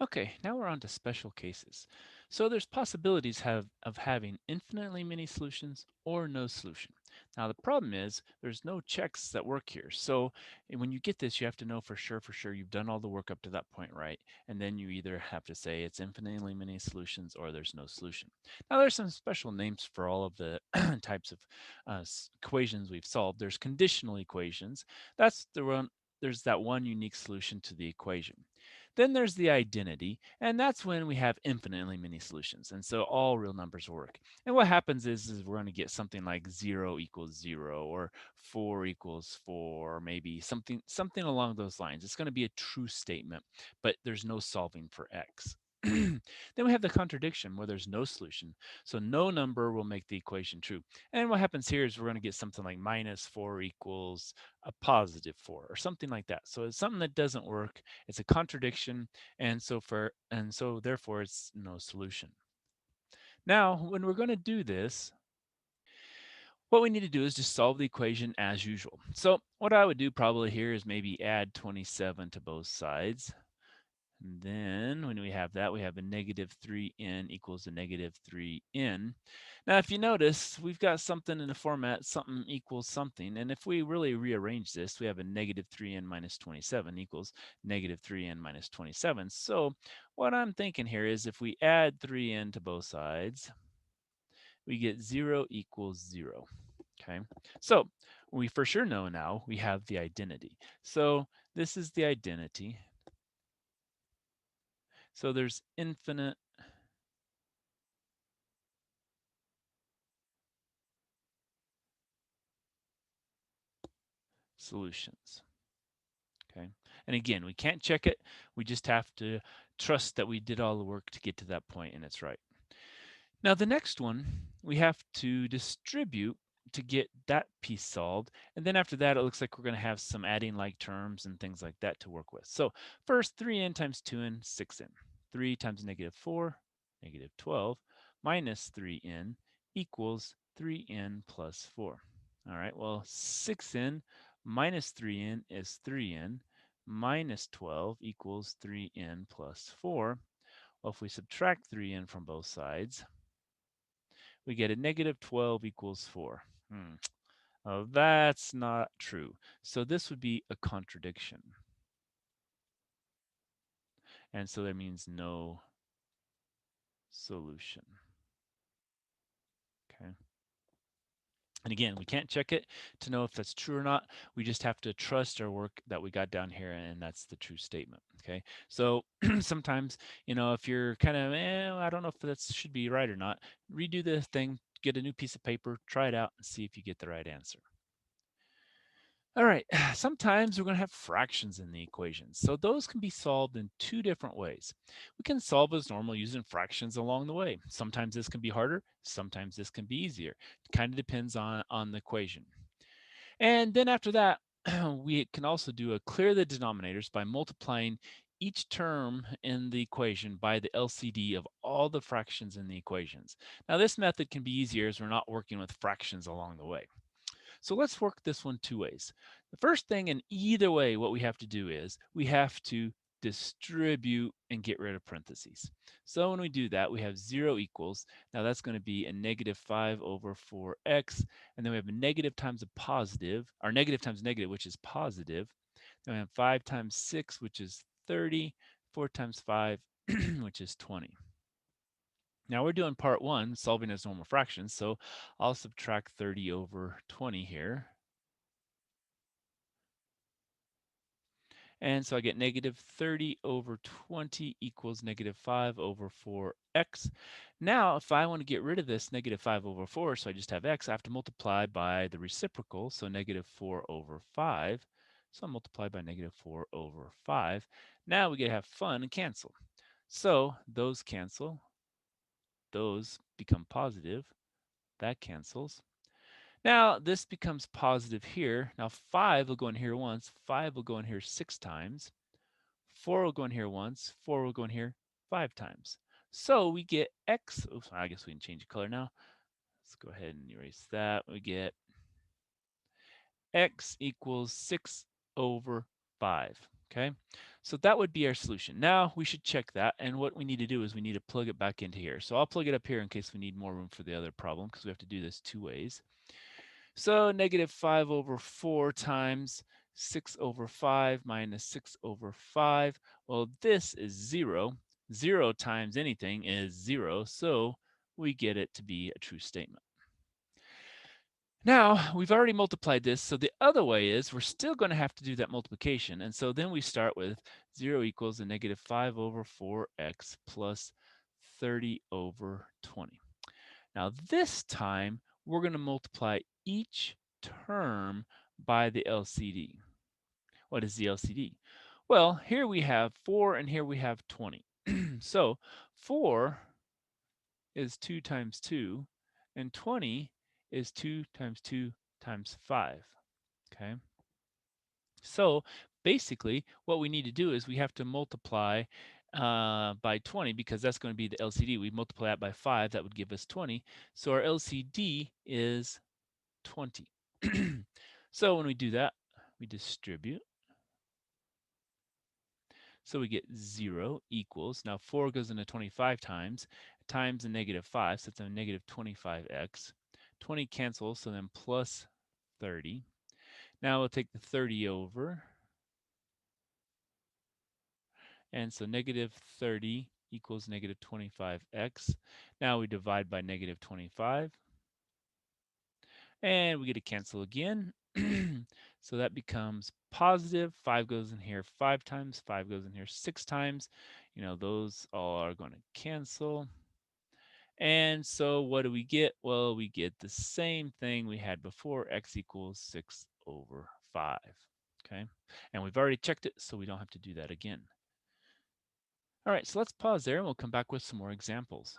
Okay, now we're on to special cases. So there's possibilities of having infinitely many solutions or no solution. Now the problem is there's no checks that work here. So when you get this, you have to know for sure you've done all the work up to that point, right? And then you either have to say it's infinitely many solutions or there's no solution. Now there's some special names for all of the types of equations we've solved. There's conditional equations. That's the one. There's that one unique solution to the equation. Then there's the identity, and that's when we have infinitely many solutions. And so all real numbers work. And what happens is we're going to get something like 0 equals 0 or 4 equals 4, or maybe something along those lines. It's going to be a true statement, but there's no solving for x. Then we have the contradiction where there's no solution. So no number will make the equation true. And what happens here is we're going to get something like minus 4 equals a positive 4 or something like that. So it's something that doesn't work. It's a contradiction, and so therefore it's no solution. Now, when we're going to do this, what we need to do is just solve the equation as usual. So what I would do probably here is maybe add 27 to both sides. And then when we have that, we have a negative 3n equals a negative 3n. Now, if you notice, we've got something in the format, something equals something. And if we really rearrange this, we have a negative 3n minus 27 equals negative 3n minus 27. So what I'm thinking here is if we add 3n to both sides, we get 0 equals 0. Okay, so we for sure know now we have the identity. So this is the identity. So there's infinite solutions. Okay. And again, we can't check it. We just have to trust that we did all the work to get to that point and it's right. Now, the next one, we have to distribute to get that piece solved. And then after that, it looks like we're going to have some adding like terms and things like that to work with. So first, 3n times 2n, 6n. 3 times negative 4, negative 12, minus 3n equals 3n plus 4. All right, well, 6n minus 3n is 3n, minus 12 equals 3n plus 4. Well, if we subtract 3n from both sides, we get a negative 12 equals 4. Oh, that's not true. So this would be a contradiction. And so that means no solution. Okay. And again, we can't check it to know if that's true or not. We just have to trust our work that we got down here, and that's the true statement. Okay. So sometimes, if you're kind of, I don't know if that should be right or not, redo the thing, get a new piece of paper, try it out, and see if you get the right answer. All right, sometimes we're going to have fractions in the equation. So those can be solved in two different ways. We can solve as normal using fractions along the way. Sometimes this can be harder, sometimes this can be easier. It kind of depends on the equation. And then after that, we can also do a clear the denominators by multiplying each term in the equation by the LCD of all the fractions in the equations. Now this method can be easier as we're not working with fractions along the way. So let's work this one two ways. The first thing in either way, what we have to do is we have to distribute and get rid of parentheses. So when we do that, we have 0 equals. Now that's going to be a negative 5 over 4x. And then we have a negative times a positive, or negative times negative, which is positive. Then we have 5 times 6, which is 30. 4 times 5, which is 20. Now we're doing part one, solving as normal fractions. So I'll subtract 30 over 20 here. And so I get negative 30 over 20 equals negative 5 over 4x. Now, if I want to get rid of this negative 5 over 4, so I just have x, I have to multiply by the reciprocal, so negative 4 over 5. So I'll multiply by negative 4 over 5. Now we get to have fun and cancel. So those cancel. Those become positive. That cancels. Now this becomes positive here. Now 5 will go in here once. 5 will go in here 6 times. 4 will go in here once, 4 will go in here 5 times. So we get x, oops, I guess we can change the color now. Let's go ahead and erase that. We get x equals 6 over 5, okay? So that would be our solution. Now we should check that, and what we need to do is we need to plug it back into here. So I'll plug it up here in case we need more room for the other problem, because we have to do this two ways. So negative 5 over 4 times 6 over 5 minus 6 over 5. Well, this is 0. 0 times anything is 0, so we get it to be a true statement. Now, we've already multiplied this, so the other way is we're still going to have to do that multiplication. And so then we start with 0 equals a negative 5 over 4x plus 30 over 20. Now this time, we're going to multiply each term by the LCD. What is the LCD? Well, here we have 4 and here we have 20. So 4 is 2 times 2, and 20 is 2 times 2 times 5. Okay. So basically, what we need to do is we have to multiply by 20 because that's going to be the LCD. We multiply that by 5, that would give us 20. So our LCD is 20. So when we do that, we distribute. So we get 0 equals, now 4 goes into 25 times a negative 5, so it's a negative 25x. 20 cancels, so then plus 30. Now we'll take the 30 over, and so negative 30 equals negative 25x. Now we divide by negative 25, and we get to cancel again. So that becomes positive. 5 goes in here 5 times, 5 goes in here 6 times. You know, those all are going to cancel. And so what do we get? Well, we get the same thing we had before, x equals 6 over 5. Okay, and we've already checked it, so we don't have to do that again. All right, so let's pause there and we'll come back with some more examples.